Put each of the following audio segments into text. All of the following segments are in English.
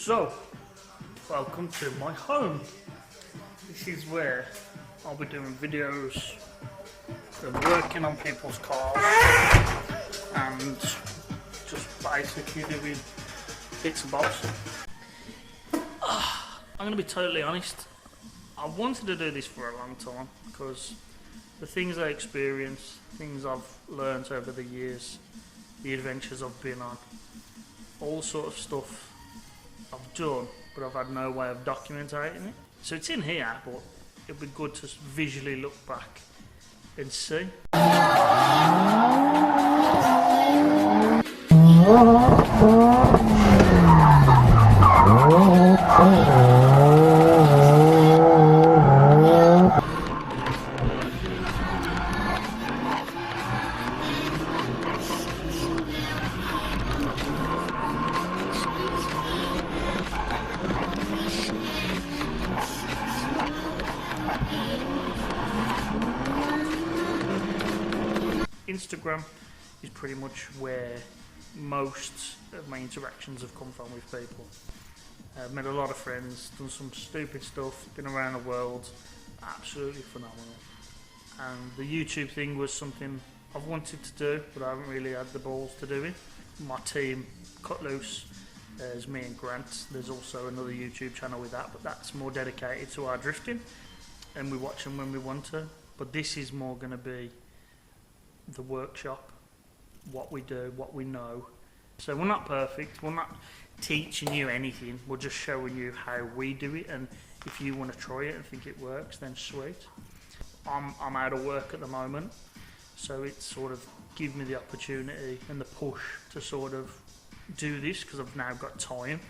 So, welcome to my home. This is where I'll be doing videos of working on people's cars and just basically doing bits and bobs. I'm going to be totally honest, I wanted to do this for a long time because the things I experienced, things I've learned over the years, the adventures I've been on, all sort of stuff I've done, but I've had no way of documenting it. So it's in here, but it'd be good to visually look back and see. Instagram is pretty much where most of my interactions have come from with people. I've met a lot of friends, done some stupid stuff, been around the world, absolutely phenomenal. And the YouTube thing was something I've wanted to do, but I haven't really had the balls to do it. My team, Cut Loose, there's me and Grant. There's also another YouTube channel with that, but that's more dedicated to our drifting, and we watch them when we want to. But this is more going to be the workshop, what we do, what we know. So we're not perfect, we're not teaching you anything, we're just showing you how we do it, and if you want to try it and think it works, then sweet. I'm out of work at the moment, so it's sort of give me the opportunity and the push to sort of do this because I've now got time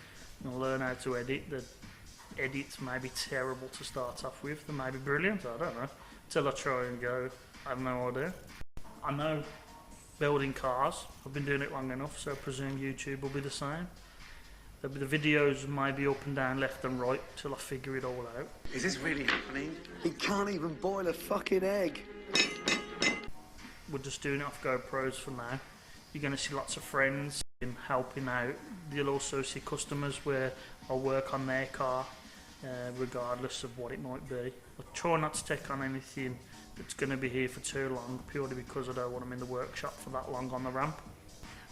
and learn how to edit. The edits may be terrible to start off with, they may be brilliant, I don't know, till I try and go, I have no idea. I know building cars, I've been doing it long enough, so I presume YouTube will be the same. The videos may be up and down, left and right, till I figure it all out. Is this really happening? He can't even boil a fucking egg. We're just doing it off GoPros for now. You're going to see lots of friends helping out. You'll also see customers where I'll work on their car, regardless of what it might be. I try not to take on anything that's going to be here for too long, purely because I don't want them in the workshop for that long on the ramp.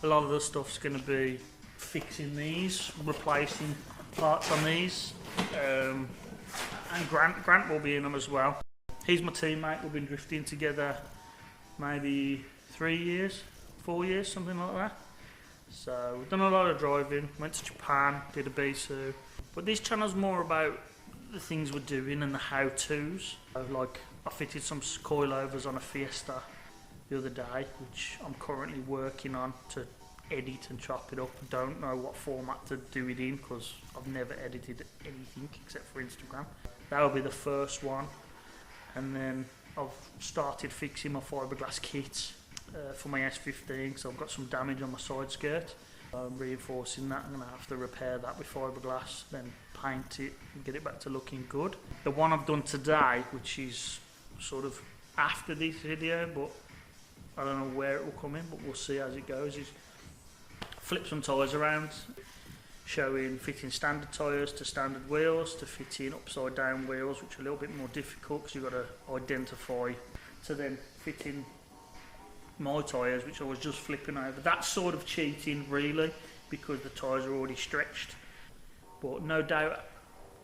A lot of the stuff's going to be fixing these, replacing parts on these, and Grant will be in them as well. He's my teammate, we've been drifting together maybe 3 years, 4 years, something like that. So we've done a lot of driving, went to Japan, did a Bisu, but this channel's more about the things we're doing and the how-tos. Like I fitted some coilovers on a Fiesta the other day, which I'm currently working on to edit and chop it up. I don't know what format to do it in because I've never edited anything except for Instagram. That'll be the first one, and then I've started fixing my fiberglass kit for my S15, so I've got some damage on my side skirt. I'm reinforcing that. I'm going to have to repair that with fiberglass, then paint it and get it back to looking good. The one I've done today, which is sort of after this video, but I don't know where it will come in, but we'll see as it goes, is flip some tyres around, showing fitting standard tyres to standard wheels, to fitting upside down wheels, which are a little bit more difficult because you've got to identify, to then fitting my tyres, which I was just flipping over. That's sort of cheating really, because the tyres are already stretched. But no doubt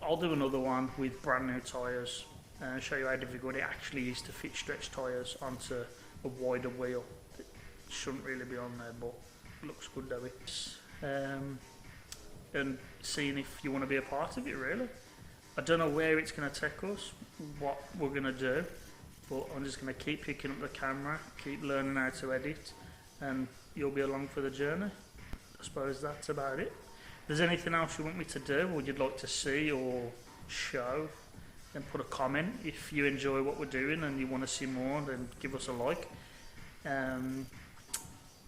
I'll do another one with brand new tyres and show you how difficult it actually is to fit stretched tyres onto a wider wheel. It shouldn't really be on there, but it looks good though. And seeing if you want to be a part of it really. I don't know where it's going to take us, what we're going to do, but I'm just going to keep picking up the camera, keep learning how to edit, and you'll be along for the journey. I suppose that's about it. If there's anything else you want me to do or you'd like to see or show, then put a comment. If you enjoy what we're doing and you want to see more, then give us a like.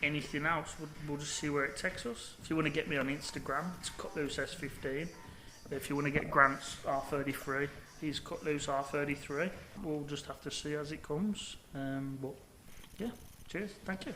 Anything else, we'll just see where it takes us. If you want to get me on Instagram, it's CutLooseS15. If you want to get Grant's R33, he's CutLooseR33. We'll just have to see as it comes. But yeah, cheers, thank you.